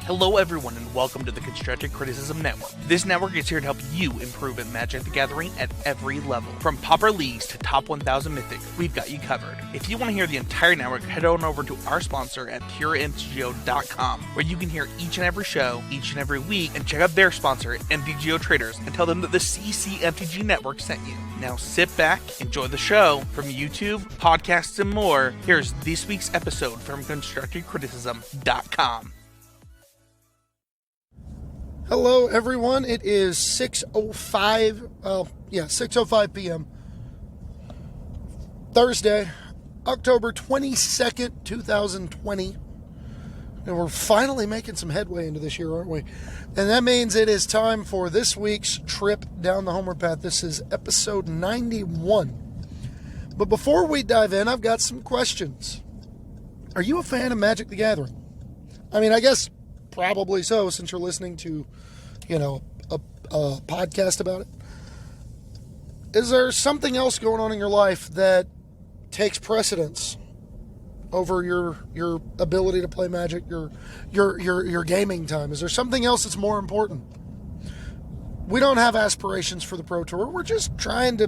Hello everyone and welcome to the Constructive Criticism Network. This network is here to help you improve at Magic the Gathering at every level. From Pauper Leagues to Top 1000 Mythic, we've got you covered. If you want to hear the entire network, head on over to our sponsor at PureMTGO.com, where you can hear each and every show, each and every week, and check out their sponsor, MTGO Traders, and tell them that the CCMTG Network sent you. Now sit back, enjoy the show. From YouTube, podcasts, and more, here's this week's episode from ConstructiveCriticism.com. Hello, everyone. It is 6:05 p.m. Thursday, October 22nd, 2020. And we're finally making some headway into this year, aren't we? And that means it is time for this week's trip down the Homeward Path. This is episode 91. But before we dive in, I've got some questions. Are you a fan of Magic the Gathering? I mean, I guess probably so, since you're listening to, a podcast about it. Is there something else going on in your life that takes precedence over your ability to play Magic, your gaming time? Is there something else that's more important? We don't have aspirations for the Pro Tour. We're just trying to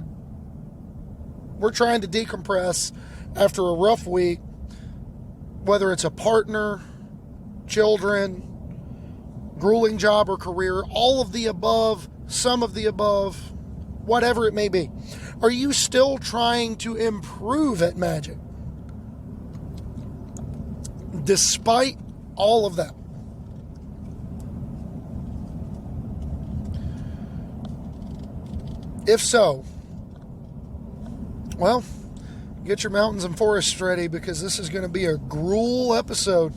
decompress after a rough week, whether it's a partner, children, grueling job or career, all of the above, some of the above, whatever it may be. Are you still trying to improve at Magic? Despite all of that. If so, well, get your mountains and forests ready, because this is going to be a Gruul episode.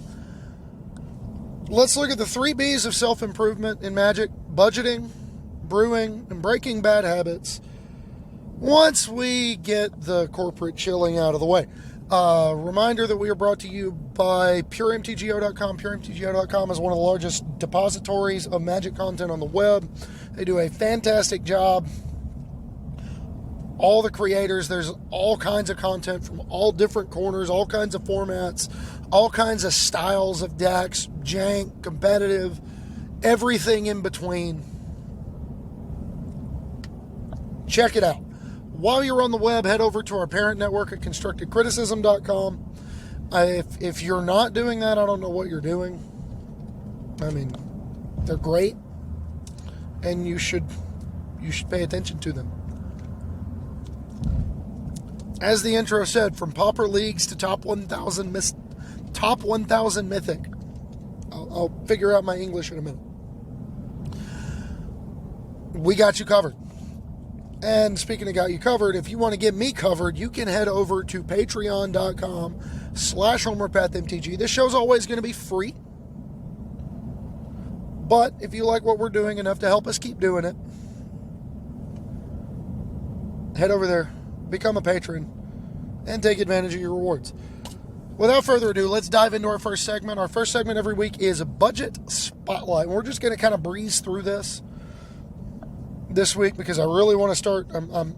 Let's look at the 3 B's of self-improvement in Magic: budgeting, brewing, and breaking bad habits, once we get the corporate chilling out of the way. Reminder that we are brought to you by PureMTGO.com. PureMTGO.com is one of the largest depositories of Magic content on the web. They do a fantastic job. All the creators, there's all kinds of content from all different corners, all kinds of formats, all kinds of styles of decks, jank, competitive, everything in between. Check it out. While you're on the web, head over to our parent network at ConstructiveCriticism.com. If you're not doing that, I don't know what you're doing. I mean, they're great, and you should pay attention to them. As the intro said, from Pauper Leagues to Top 1000 Mythic. I'll figure out my English in a minute. We got you covered. And speaking of got you covered, if you want to get me covered, you can head over to patreon.com/HomewardPathMTG. This show's always going to be free. But if you like what we're doing enough to help us keep doing it, head over there, become a patron, and take advantage of your rewards. Without further ado, let's dive into our first segment. Our first segment every week is a Budget Spotlight. We're just going to kind of breeze through this week because I really want to start. I'm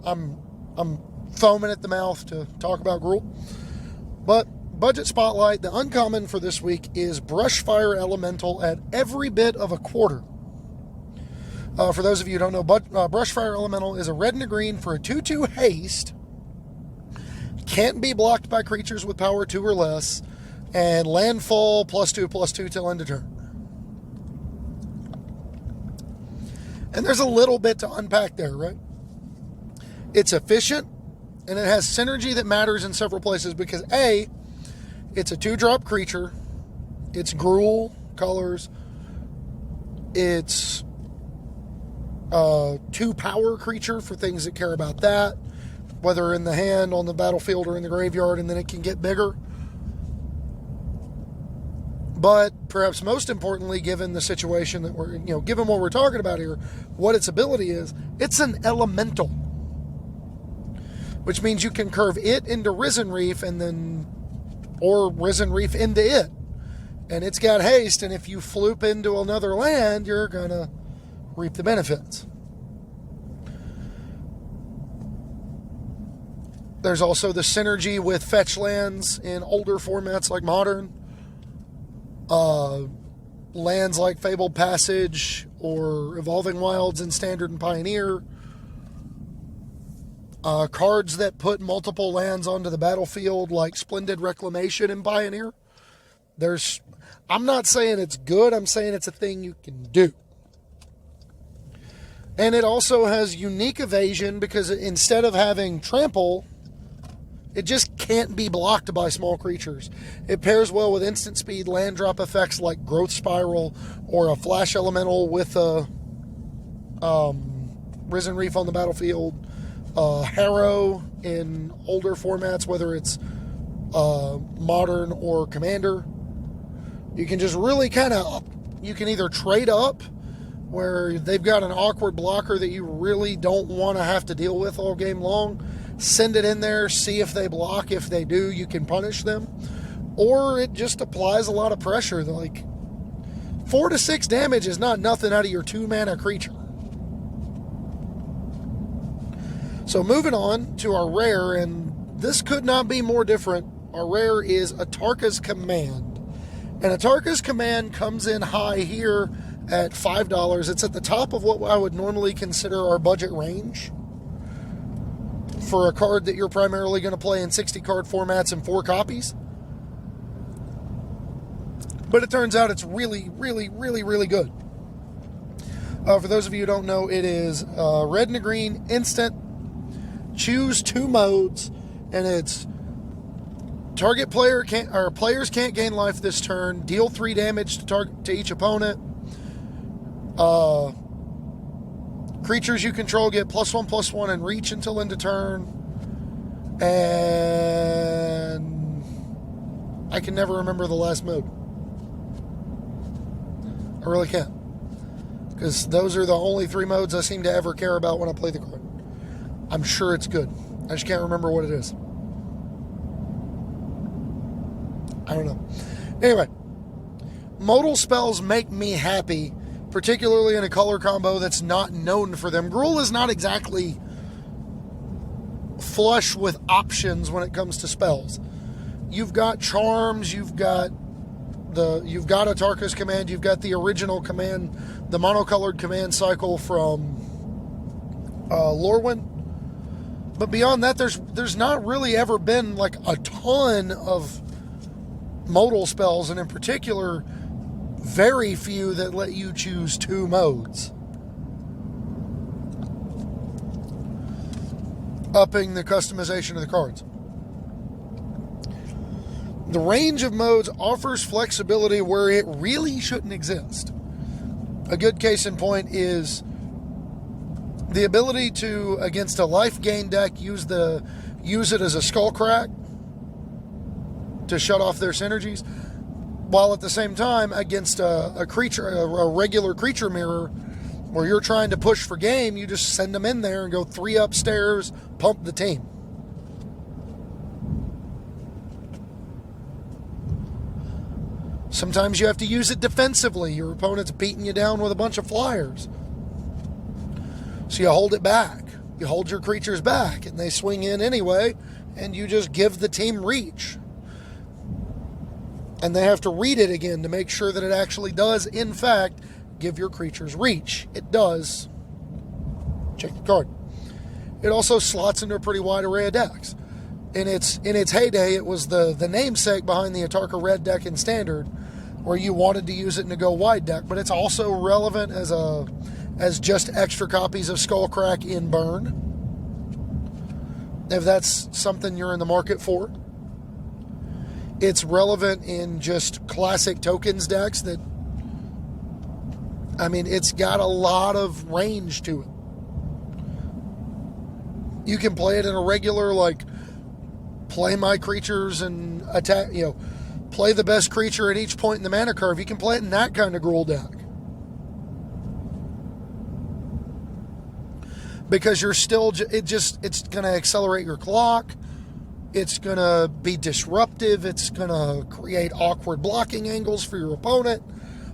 foaming at the mouth to talk about Gruul. But Budget Spotlight, the uncommon for this week is Brushfire Elemental at every bit of a quarter. For those of you who don't know, Brushfire Elemental is a red and a green for a 2/2 haste. Can't be blocked by creatures with power 2 or less. And landfall +2/+2 till end of turn. And there's a little bit to unpack there, right? It's efficient, and it has synergy that matters in several places because A, it's a 2-drop creature. It's Gruul colors. It's 2 power creature for things that care about that, whether in the hand, on the battlefield, or in the graveyard, and then it can get bigger. But perhaps most importantly, given the situation that we're, given what we're talking about here, what its ability is, it's an elemental, which means you can curve it into Risen Reef or Risen Reef into it. And it's got haste, and if you floop into another land, you're going to reap the benefits. There's also the synergy with fetch lands in older formats like Modern. lands like Fabled Passage or Evolving Wilds in Standard and Pioneer. Cards that put multiple lands onto the battlefield like Splendid Reclamation in Pioneer. I'm not saying it's good, I'm saying it's a thing you can do. And it also has unique evasion because instead of having trample, it just can't be blocked by small creatures. It pairs well with instant speed land drop effects like Growth Spiral or a Flash Elemental with a Risen Reef on the battlefield. Harrow in older formats, whether it's Modern or Commander. You can just really you can either trade up where they've got an awkward blocker that you really don't want to have to deal with all game long. Send it in there, see if they block. If they do, you can punish them. Or it just applies a lot of pressure. Like 4 to 6 damage is not nothing out of your 2-mana creature. So moving on to our rare, and this could not be more different. Our rare is Atarka's Command. And Atarka's Command comes in high here at $5. It's at the top of what I would normally consider our budget range for a card that you're primarily going to play in 60-card formats and 4 copies. But it turns out it's really, really, really, really good. For those of you who don't know, it is red and a green, instant, choose 2 modes, and it's target player players can't gain life this turn, deal 3 damage to each opponent. Creatures you control get +1/+1 and reach until end of turn. And I can never remember the last mode. I really can't. Because those are the only 3 modes I seem to ever care about when I play the card. I'm sure it's good. I just can't remember what it is. I don't know. Anyway, modal spells make me happy, particularly in a color combo that's not known for them. Gruul is not exactly flush with options when it comes to spells. You've got charms, you've got Atarka's Command, you've got the original command, the monocolored command cycle from Lorwyn. But beyond that, there's not really ever been like a ton of modal spells, and in particular, very few that let you choose 2 modes. Upping the customization of the cards. The range of modes offers flexibility where it really shouldn't exist. A good case in point is the ability to, against a life gain deck, use it as a Skullcrack to shut off their synergies, while at the same time against a regular creature mirror where you're trying to push for game, you just send them in there and go 3 upstairs, pump the team. Sometimes you have to use it defensively. Your opponent's beating you down with a bunch of flyers. So you hold it back. You hold your creatures back, and they swing in anyway, and you just give the team reach. And they have to read it again to make sure that it actually does, in fact, give your creatures reach. It does. Check the card. It also slots into a pretty wide array of decks. In its heyday, it was the namesake behind the Atarka Red deck in Standard, where you wanted to use it in a go wide deck, but it's also relevant as just extra copies of Skullcrack in Burn, if that's something you're in the market for. It's relevant in just classic tokens decks that, I mean, it's got a lot of range to it. You can play it in a regular, like, play my creatures and attack, play the best creature at each point in the mana curve. You can play it in that kind of Gruul deck. Because you're still, it's going to accelerate your clock. It's going to be disruptive. It's going to create awkward blocking angles for your opponent.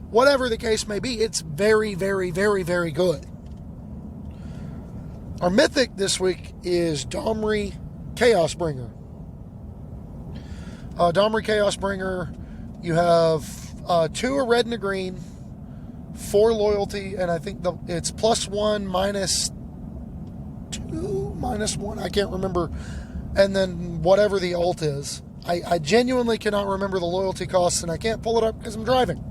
Whatever the case may be, it's very, very, very, very good. Our mythic this week is Domri Chaosbringer. Domri Chaosbringer, you have 2 a red and a green. 4 loyalty, and I think it's +1, -2, -1. I can't remember. And then whatever the alt is. I genuinely cannot remember the loyalty costs, and I can't pull it up because I'm driving.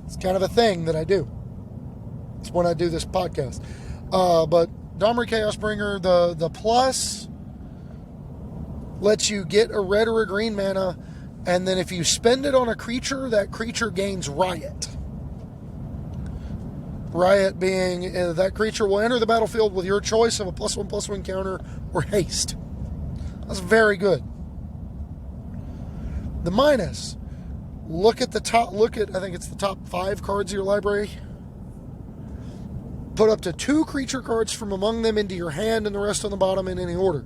It's kind of a thing that I do. It's when I do this podcast. But Domri Chaosbringer, the plus lets you get a red or a green mana, and then if you spend it on a creature, that creature gains Riot. Riot being that creature will enter the battlefield with your choice of a +1/+1 counter or haste. That's very good. The minus, look at, I think it's the top 5 cards of your library. Put up to 2 creature cards from among them into your hand and the rest on the bottom in any order,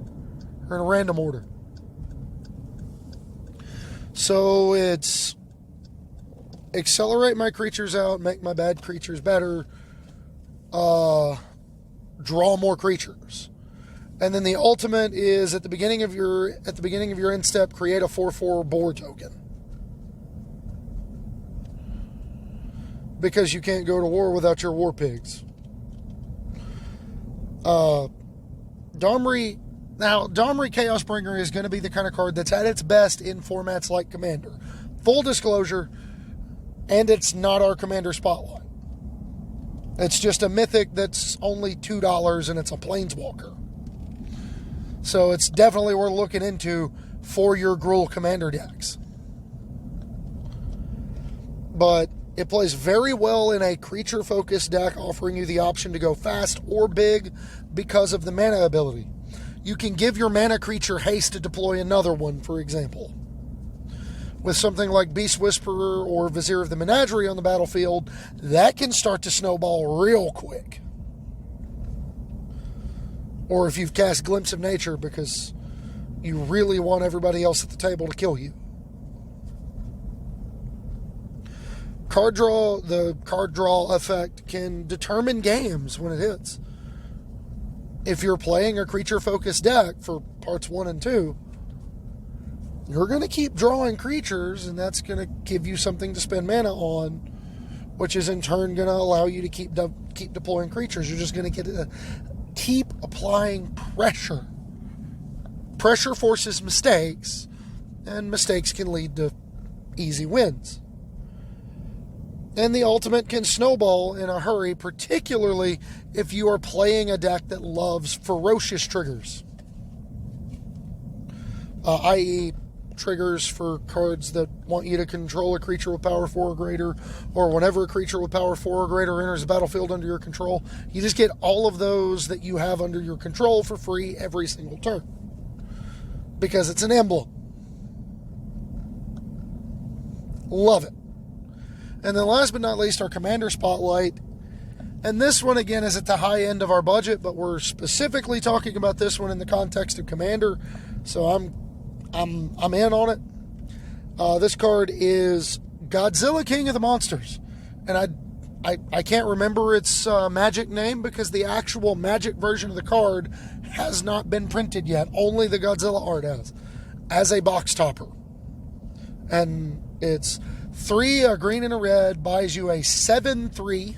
or in a random order. So it's accelerate my creatures out, make my bad creatures better, draw more creatures. And then the ultimate is at the beginning of your end step, create a 4/4 boar token. Because you can't go to war without your war pigs. Domri Chaosbringer is going to be the kind of card that's at its best in formats like Commander. Full disclosure, and it's not our Commander Spotlight. It's just a mythic that's only $2 and it's a Planeswalker. So it's definitely worth looking into for your Gruul Commander decks. But it plays very well in a creature-focused deck, offering you the option to go fast or big because of the mana ability. You can give your mana creature haste to deploy another one, for example. With something like Beast Whisperer or Vizier of the Menagerie on the battlefield, that can start to snowball real quick. Or if you've cast Glimpse of Nature because you really want everybody else at the table to kill you. The card draw effect can determine games when it hits. If you're playing a creature-focused deck for parts 1 and 2, you're going to keep drawing creatures, and that's going to give you something to spend mana on, which is in turn going to allow you to keep deploying creatures. You're just going to keep applying pressure. Pressure forces mistakes, and mistakes can lead to easy wins. And the ultimate can snowball in a hurry, particularly if you are playing a deck that loves ferocious triggers. I.e., triggers for cards that want you to control a creature with power 4 or greater, or whenever a creature with power 4 or greater enters the battlefield under your control, you just get all of those that you have under your control for free every single turn. Because it's an emblem. Love it. And then last but not least, our Commander Spotlight. And this one, again, is at the high end of our budget, but we're specifically talking about this one in the context of Commander. So I'm in on it. This card is Godzilla King of the Monsters. And I can't remember its Magic name because the actual Magic version of the card has not been printed yet. Only the Godzilla art has. As a box topper. And it's 3, a green and a red, buys you a 7/3,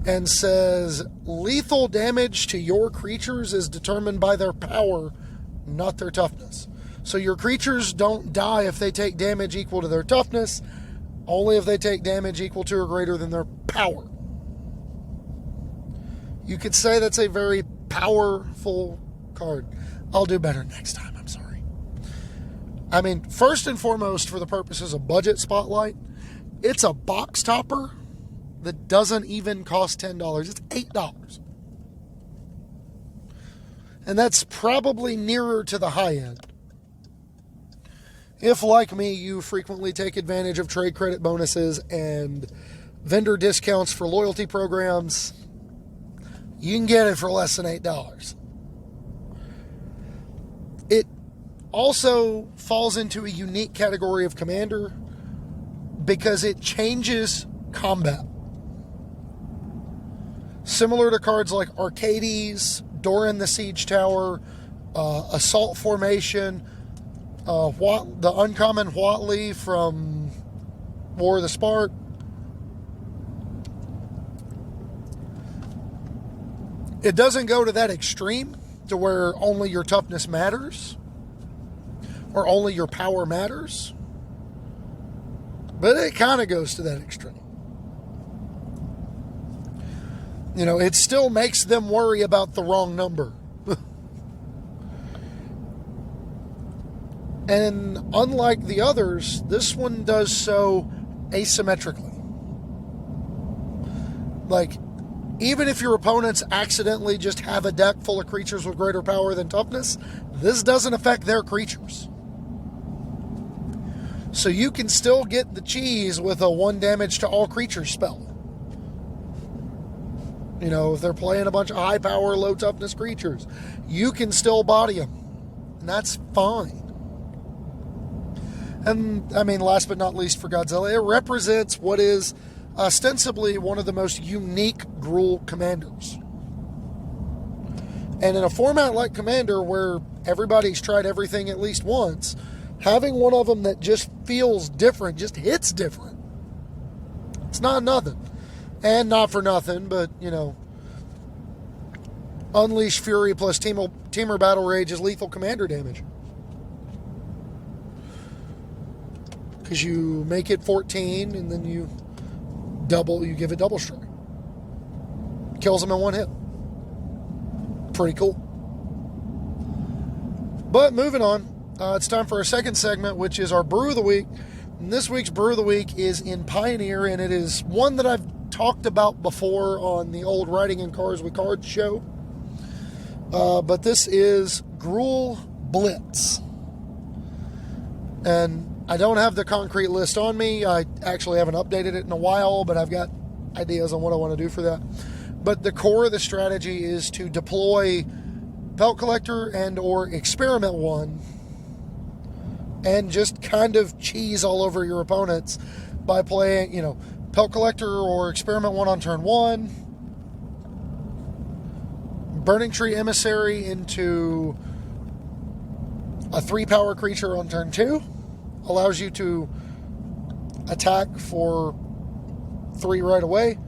and says lethal damage to your creatures is determined by their power, not their toughness. So your creatures don't die if they take damage equal to their toughness, only if they take damage equal to or greater than their power. You could say that's a very powerful card. I'll do better next time. I'm sorry. I mean, first and foremost, for the purposes of budget spotlight, it's a box topper that doesn't even cost $10. It's $8. And that's probably nearer to the high end. If, like me, you frequently take advantage of trade credit bonuses and vendor discounts for loyalty programs, you can get it for less than $8. It also falls into a unique category of Commander because it changes combat. Similar to cards like Arcades, Doran the Siege Tower, Assault Formation, the uncommon Huatli from War of the Spark, It doesn't go to that extreme to where only your toughness matters or only your power matters, but it kind of goes to that extreme. It still makes them worry about the wrong number. And unlike the others, this one does so asymmetrically. Like, even if your opponents accidentally just have a deck full of creatures with greater power than toughness, this doesn't affect their creatures. So you can still get the cheese with a 1 damage to all creatures spell. If they're playing a bunch of high power, low toughness creatures, you can still body them. And that's fine. And, last but not least for Godzilla, it represents what is ostensibly one of the most unique Gruul commanders. And in a format like Commander, where everybody's tried everything at least once, having one of them that just feels different, just hits different, it's not nothing. And not for nothing, but, Unleash Fury plus Teamer Battle Rage is lethal commander damage. Because you make it 14, and then you give it double strike. Kills them in 1 hit. Pretty cool. But moving on, it's time for our second segment, which is our Brew of the Week. And this week's Brew of the Week is in Pioneer, and it is one that I've talked about before on the old Writing in Cars with Cards show. But this is Gruul Blitz. And I don't have the concrete list on me. I actually haven't updated it in a while, but I've got ideas on what I want to do for that. But the core of the strategy is to deploy Pelt Collector and or Experiment 1 and just kind of cheese all over your opponents by playing, Pelt Collector or Experiment 1 on turn 1, Burning Tree Emissary into a 3-power creature on turn 2. Allows you to attack for 3 right away.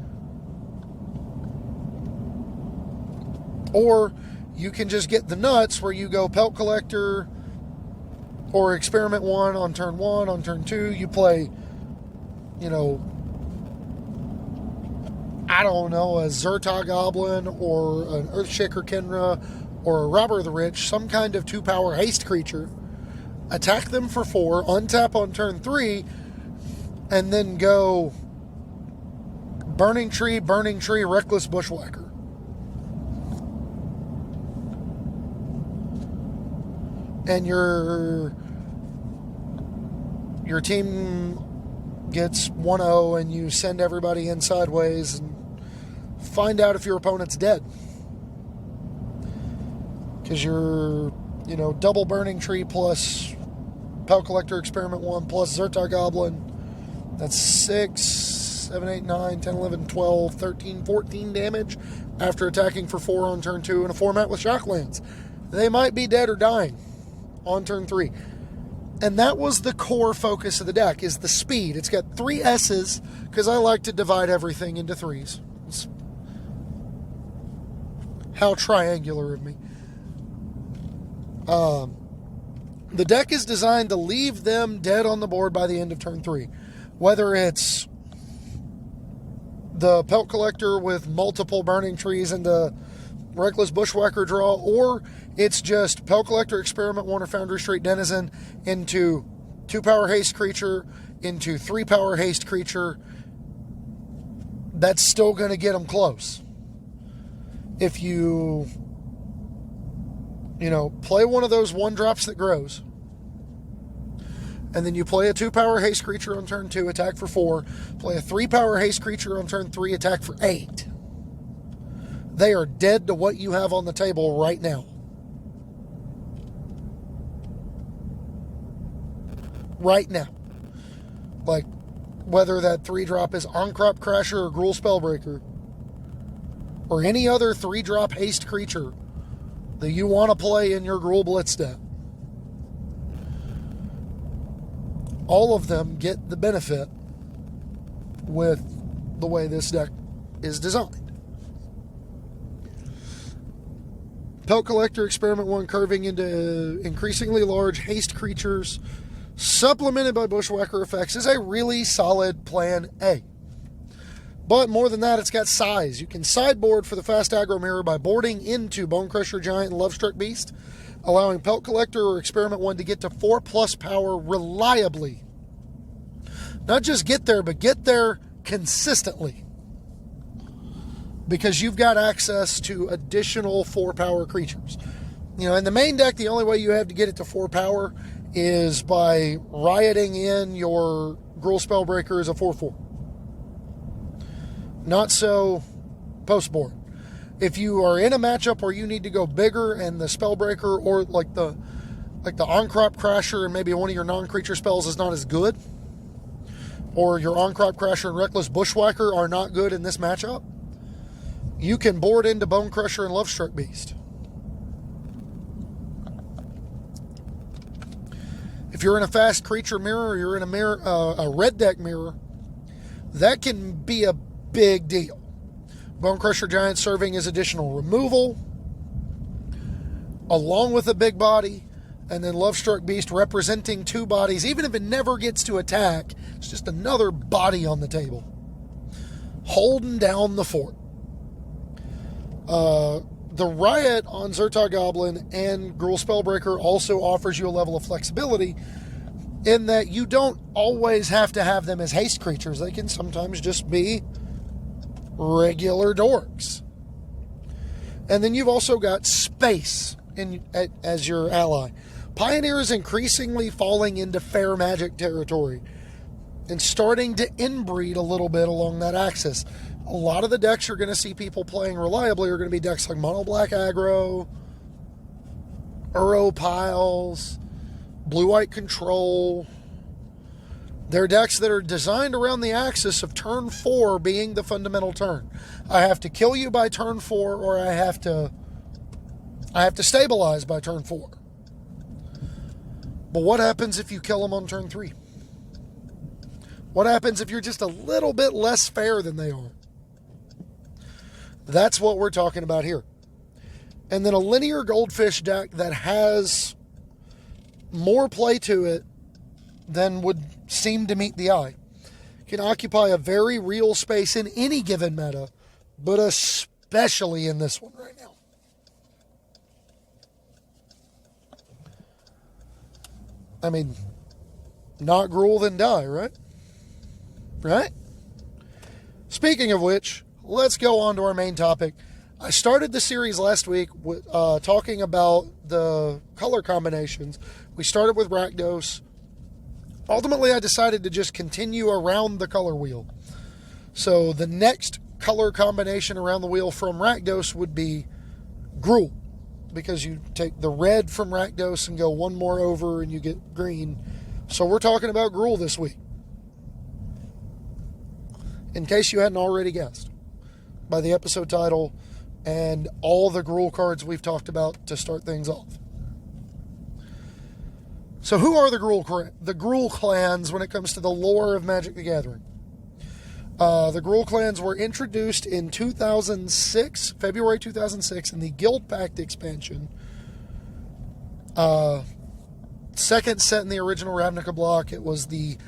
Or you can just get the nuts where you go Pelt Collector or Experiment 1 on turn 1. On turn 2, you play, a Zerta Goblin or an Earthshaker Kenra or a Robber of the Rich, some kind of 2-power haste creature. Attack them for 4, untap on turn 3, and then go Burning Tree, Reckless Bushwhacker. And your team gets 1-0, and you send everybody in sideways and find out if your opponent's dead. Because you're, double Burning Tree plus Pelt Collector Experiment 1 plus Zerta Goblin. That's 6, 7, 8, 9, 10, 11, 12, 13, 14 damage after attacking for 4 on turn 2 in a format with Shocklands. They might be dead or dying on turn 3. And that was the core focus of the deck, is the speed. It's got 3 S's, because I like to divide everything into 3s. It's how triangular of me. The deck is designed to leave them dead on the board by the end of turn 3. Whether it's the Pelt Collector with multiple Burning Trees and the Reckless Bushwhacker draw, or it's just Pelt Collector, Experiment 1, or Foundry Street Denizen into 2-power haste creature, into 3-power haste creature, that's still going to get them close. If you play one of those 1-drops that grows, and then you play a 2-power haste creature on turn 2, attack for 4, play a 3-power haste creature on turn 3, attack for 8. They are dead to what you have on the table right now. Right now. Like, whether that 3-drop is On-Crop Crasher or Gruul Spellbreaker, or any other 3-drop haste creature that you want to play in your Gruul Blitz deck. All of them get the benefit with the way this deck is designed. Pelt Collector Experiment 1 curving into increasingly large haste creatures, supplemented by Bushwhacker effects, is a really solid plan A. But more than that, it's got size. You can sideboard for the fast aggro mirror by boarding into Bone Crusher Giant and Lovestruck Beast, allowing Pelt Collector or Experiment 1 to get to 4+ power reliably. Not just get there, but get there consistently. Because you've got access to additional 4 power creatures. You know, in the main deck, the only way you have to get it to 4 power is by rioting in your Gruul Spellbreaker as a 4/4. Not so post-board. If you are in a matchup where you need to go bigger and the Spellbreaker or like the On-Crop Crasher and maybe one of your non-creature spells is not as good, or your On-Crop Crasher and Reckless Bushwhacker are not good in this matchup, you can board into Bone Crusher and Lovestruck Beast. If you're in a fast creature mirror or you're in a mirror, a red deck mirror, that can be a big deal. Bone Crusher Giant serving as additional removal, along with a big body, and then Lovestruck Beast representing 2 bodies. Even if it never gets to attack, it's just another body on the table, holding down the fort. The Riot on Zertog Goblin and Gruul Spellbreaker also offers you a level of flexibility in that you don't always have to have them as haste creatures. They can sometimes just be regular dorks. And then you've also got space as your ally. Pioneer is increasingly falling into fair magic territory and starting to inbreed a little bit along that axis. A lot of the decks you're going to see people playing reliably are going to be decks like Mono Black Aggro, Uro Piles, Blue-White Control. They're decks that are designed around the axis of turn 4 being the fundamental turn. I have to kill you by turn 4, or I have to stabilize by turn 4. But what happens if you kill them on turn 3? What happens if you're just a little bit less fair than they are? That's what we're talking about here. And then a linear Goldfish deck that has more play to it than would seem to meet the eye can occupy a very real space in any given meta, but especially in this one right now. I mean, not Gruul then die, right? Right? Speaking of which, let's go on to our main topic. I started the series last week with talking about the color combinations. We started with Rakdos. Ultimately, I decided to just continue around the color wheel. So the next color combination around the wheel from Rakdos would be Gruul, because you take the red from Rakdos and go one more over and you get green. So we're talking about Gruul this week, in case you hadn't already guessed by the episode title and all the Gruul cards we've talked about to start things off. So who are the Gruul Clans when it comes to the lore of Magic the Gathering? The Gruul Clans were introduced in 2006, February 2006, in the Guild Pact expansion. Second set in the original Ravnica block. It was the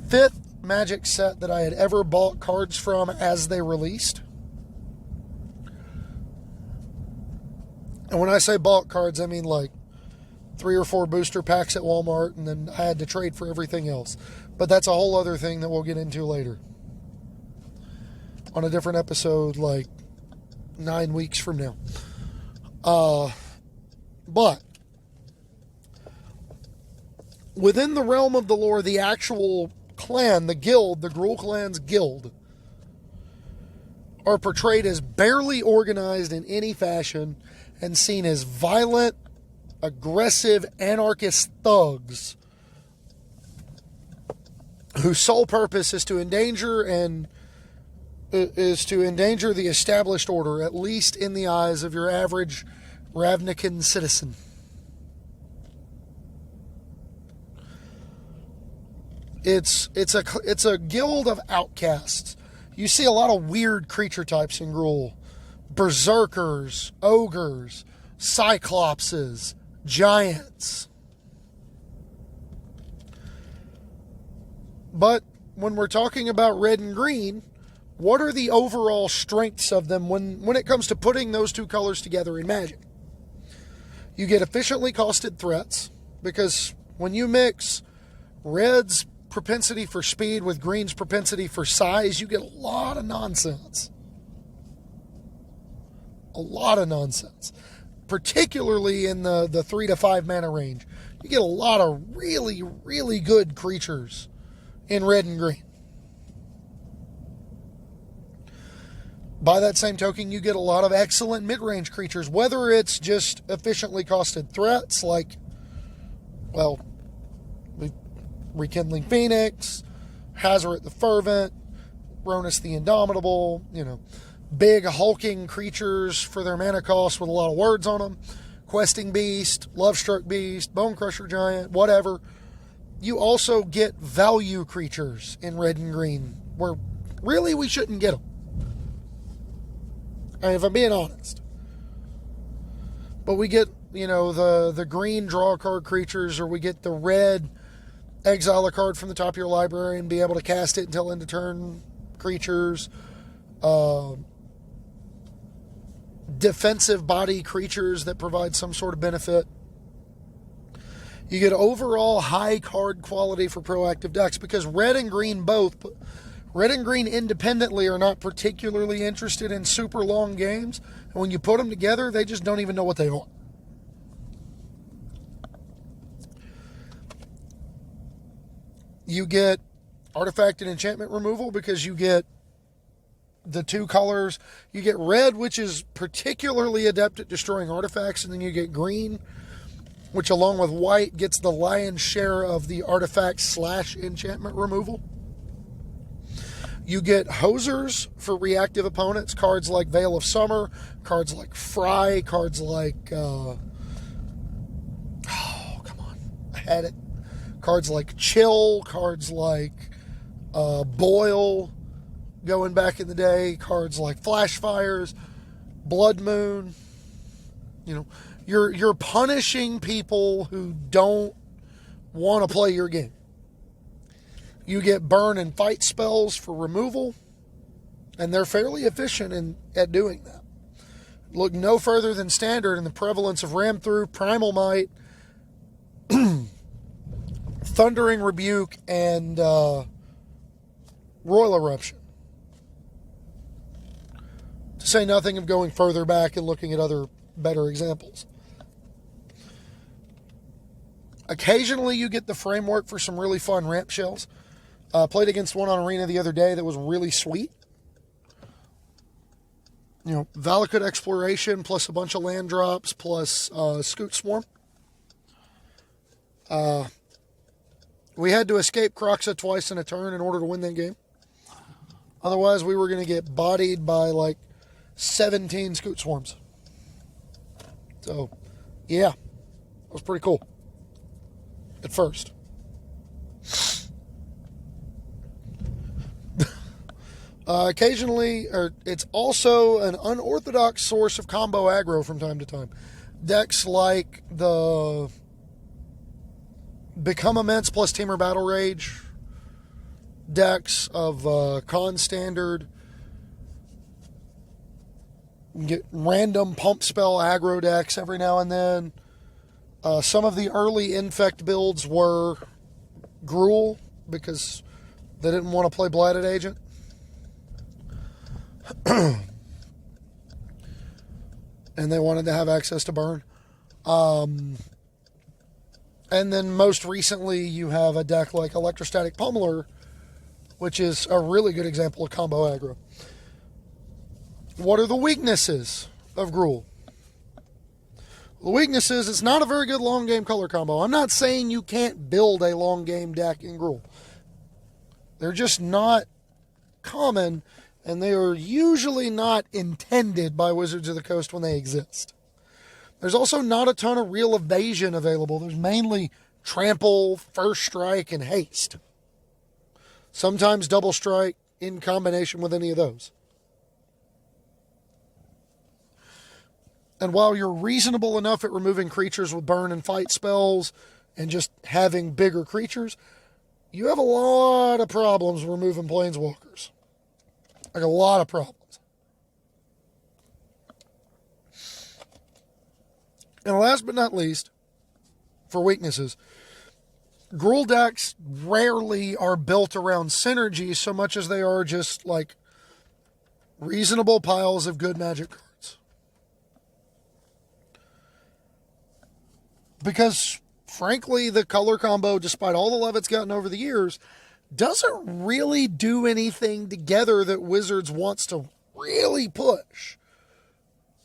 5th Magic set that I had ever bought cards from as they released. And when I say bought cards, I mean like 3 or 4 booster packs at Walmart, and then I had to trade for everything else. But that's a whole other thing that we'll get into later on a different episode, like 9 weeks from now. But within the realm of the lore, the actual clan, the guild, the Gruul Clans guild, are portrayed as barely organized in any fashion and seen as violent, aggressive, anarchist thugs whose sole purpose is to endanger the established order, at least in the eyes of your average Ravnican citizen. It's a guild of outcasts. You see a lot of weird creature types in Gruul. berserkers, ogres, cyclopses, giants. But when we're talking about red and green, what are the overall strengths of them when it comes to putting those two colors together in Magic? You get efficiently costed threats, because when you mix red's propensity for speed with green's propensity for size, you get a lot of nonsense. A lot of nonsense. Particularly in the 3 to 5 mana range. You get a lot of really, really good creatures in red and green. By that same token, you get a lot of excellent mid-range creatures, whether it's just efficiently costed threats like, well, Rekindling Phoenix, Hazoret the Fervent, Ronus the Indomitable, big hulking creatures for their mana cost with a lot of words on them, Questing Beast, Lovestruck Beast, Bone Crusher Giant, whatever. You also get value creatures in red and green, where really we shouldn't get them. I mean, if I'm being honest. But we get, the green draw a card creatures, or we get the red exile a card from the top of your library and be able to cast it until end of turn creatures. Defensive body creatures that provide some sort of benefit. You get overall high card quality for proactive decks, because red and green independently are not particularly interested in super long games. And when you put them together, they just don't even know what they are. You get artifact and enchantment removal, because you get the two colors. You get red, which is particularly adept at destroying artifacts, and then you get green, which along with white gets the lion's share of the artifact / enchantment removal. You get hosers for reactive opponents, cards like Veil of Summer, cards like Fry, cards like, cards like Chill, cards like Boil, going back in the day, cards like Flash Fires, Blood Moon. You're punishing people who don't want to play your game. You get burn and fight spells for removal, and they're fairly efficient at doing that. Look no further than standard in the prevalence of Ram Through, Primal Might, Thundering Rebuke, and Royal Eruption. To say nothing of going further back and looking at other better examples. Occasionally you get the framework for some really fun ramp shells. Played against one on Arena the other day that was really sweet. Valakut Exploration plus a bunch of land drops plus Scoot Swarm. We had to escape Croxa twice in a turn in order to win that game. Otherwise, we were going to get bodied by like 17 Scoot Swarms. So, yeah, it was pretty cool. At first. Occasionally, it's also an unorthodox source of combo aggro from time to time. Decks like the Become Immense plus Tamer Battle Rage, decks of Con Standard, you get random pump spell aggro decks every now and then. Some of the early Infect builds were Gruul, because they didn't want to play Blighted Agent. And they wanted to have access to burn. And then most recently you have a deck like Electrostatic Pummeler, which is a really good example of combo aggro. What are the weaknesses of Gruul? The weakness is it's not a very good long game color combo. I'm not saying you can't build a long game deck in Gruul. They're just not common, and they are usually not intended by Wizards of the Coast when they exist. There's also not a ton of real evasion available. There's mainly Trample, First Strike, and Haste. Sometimes Double Strike in combination with any of those. And while you're reasonable enough at removing creatures with burn and fight spells and just having bigger creatures, you have a lot of problems removing planeswalkers. Like a lot of problems. And last but not least, for weaknesses, Gruul decks rarely are built around synergy so much as they are just like reasonable piles of good Magic cards. Because, frankly, the color combo, despite all the love it's gotten over the years, doesn't really do anything together that Wizards wants to really push.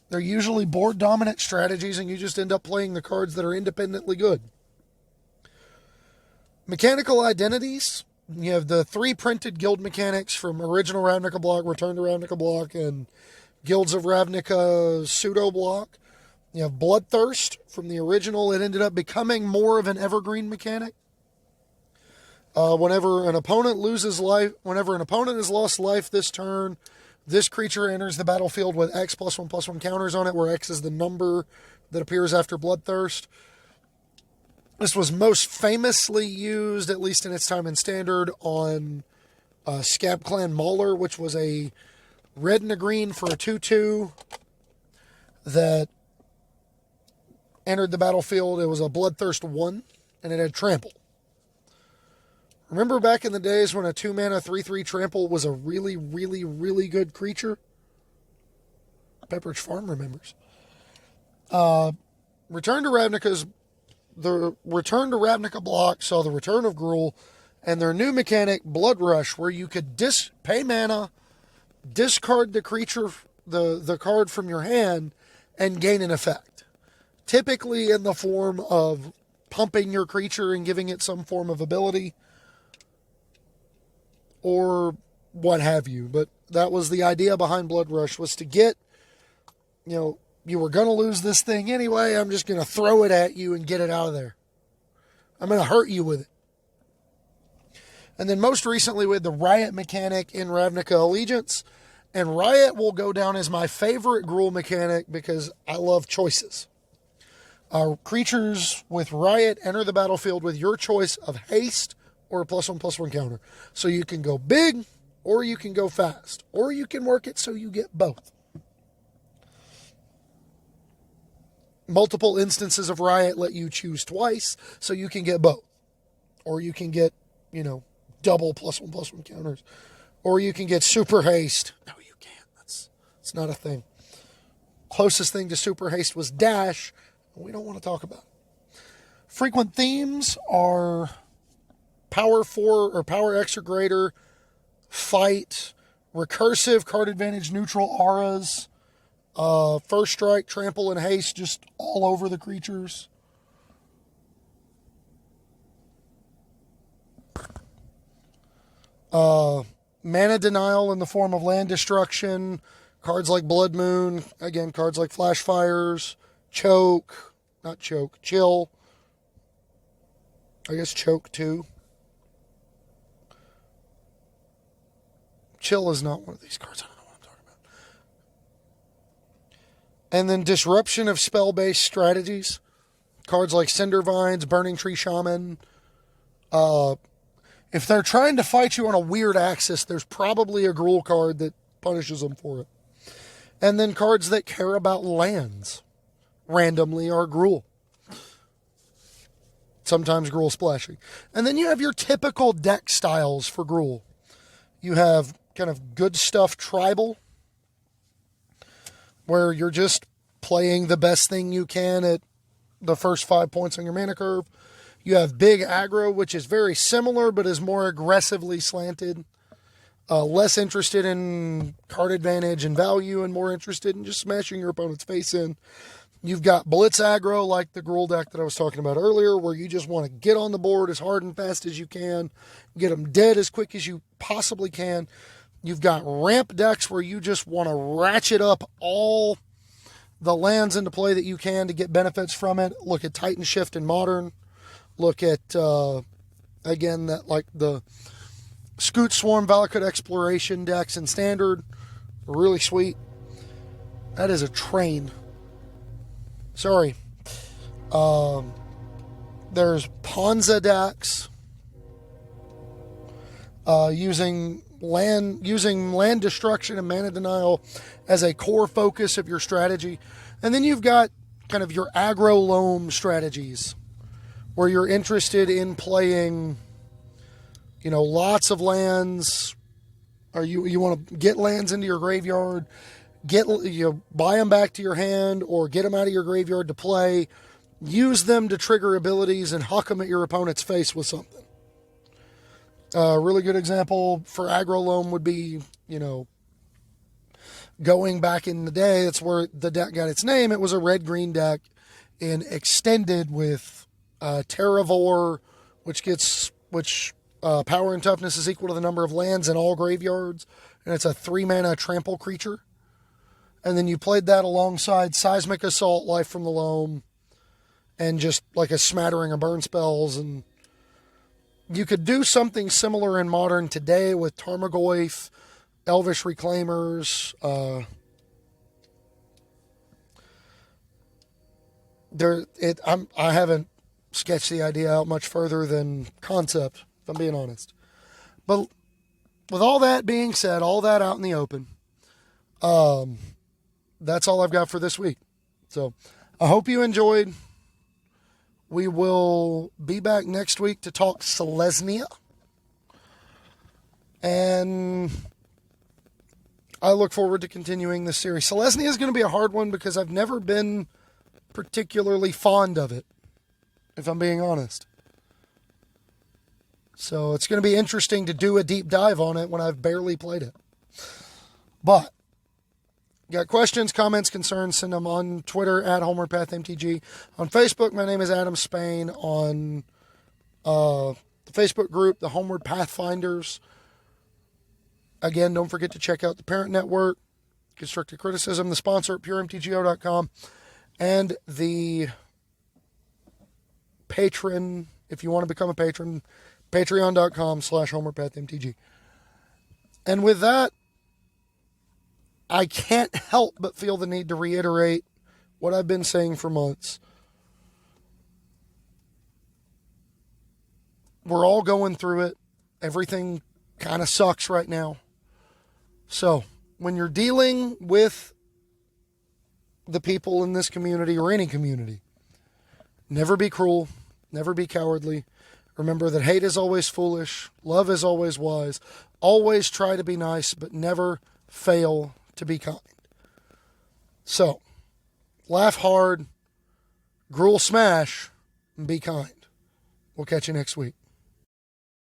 They're usually board dominant strategies, and you just end up playing the cards that are independently good. Mechanical identities. You have the 3 printed guild mechanics from original Ravnica block, Return to Ravnica block, and Guilds of Ravnica pseudo block. You have Bloodthirst from the original. It ended up becoming more of an evergreen mechanic. Whenever an opponent has lost life this turn, this creature enters the battlefield with X +1/+1 counters on it, where X is the number that appears after Bloodthirst. This was most famously used, at least in its time in Standard, on Scab Clan Mauler, which was a red and a green for a 2/2 that entered the battlefield. It was a Bloodthirst 1, and it had Trample. Remember back in the days when a 2-mana 3/3 Trample was a really, really, really good creature? Pepperidge Farm remembers. Return to Ravnica block saw the return of Gruul and their new mechanic, Blood Rush, where you could pay mana, discard the creature, the card from your hand, and gain an effect. Typically in the form of pumping your creature and giving it some form of ability, or what have you. But that was the idea behind Blood Rush, was to get, you were going to lose this thing anyway, I'm just going to throw it at you and get it out of there. I'm going to hurt you with it. And then most recently with the Riot mechanic in Ravnica Allegiance. And Riot will go down as my favorite Gruul mechanic because I love choices. Creatures with Riot enter the battlefield with your choice of haste or a +1/+1 counter. So you can go big, or you can go fast, or you can work it so you get both. Multiple instances of Riot let you choose twice, so you can get both. Or you can get, double +1/+1 counters. Or you can get super haste. No, you can't. That's not a thing. Closest thing to super haste was dash. We don't want to talk about it. Frequent themes are power 4 or power X or greater, fight, recursive, card advantage, neutral auras, first strike, trample, and haste, just all over the creatures. Mana denial in the form of land destruction, cards like Blood Moon, again, cards like Flash Fires, chill. I guess choke too. Chill is not one of these cards. I don't know what I'm talking about. And then disruption of spell-based strategies. Cards like Cinder Vines, Burning Tree Shaman. If they're trying to fight you on a weird axis, there's probably a Gruul card that punishes them for it. And then cards that care about lands randomly are Gruul. Sometimes Gruul splashing. And then you have your typical deck styles for Gruul. You have kind of good stuff tribal, where you're just playing the best thing you can at the first 5 points on your mana curve. You have big aggro, which is very similar, but is more aggressively slanted. Less interested in card advantage and value, and more interested in just smashing your opponent's face in. You've got blitz aggro, like the Gruul deck that I was talking about earlier, where you just want to get on the board as hard and fast as you can, get them dead as quick as you possibly can. You've got ramp decks where you just want to ratchet up all the lands into play that you can to get benefits from it. Look at Titan Shift in Modern. Look at, again, that like the Scoot Swarm Valakut Exploration decks in Standard. Really sweet. That is a train. Sorry. There's Ponza using land destruction and mana denial as a core focus of your strategy. And then you've got kind of your aggro loam strategies where you're interested in playing, lots of lands, or you want to get lands into your graveyard, buy them back to your hand, or get them out of your graveyard to play, use them to trigger abilities and huck them at your opponent's face with something. A really good example for aggro loam would be, going back in the day, that's where the deck got its name. It was a red-green deck in Extended with Terravore, which power and toughness is equal to the number of lands in all graveyards, and it's a 3-mana trample creature. And then you played that alongside Seismic Assault, Life from the Loam, and just like a smattering of burn spells. And you could do something similar in Modern today with Tarmogoyf, Elvish Reclaimers. I haven't sketched the idea out much further than concept, if I'm being honest. But with all that being said, all that out in the open, that's all I've got for this week. So I hope you enjoyed. We will be back next week to talk Selesnya. And I look forward to continuing this series. Selesnya is going to be a hard one because I've never been particularly fond of it, if I'm being honest. So it's going to be interesting to do a deep dive on it when I've barely played it. But got questions, comments, concerns, send them on Twitter at HomewardPathMTG. On Facebook, my name is Adam Spain. On the Facebook group, the Homeward Pathfinders. Again, don't forget to check out the parent network, Constructive Criticism, the sponsor at PureMTGO.com, and the patron, if you want to become a patron, patreon.com/HomewardPathMTG. And with that, I can't help but feel the need to reiterate what I've been saying for months. We're all going through it. Everything kind of sucks right now. So, when you're dealing with the people in this community or any community, never be cruel, never be cowardly. Remember that hate is always foolish, love is always wise. Always try to be nice, but never fail to be kind. So, laugh hard, Gruul smash, and be kind. We'll catch you next week.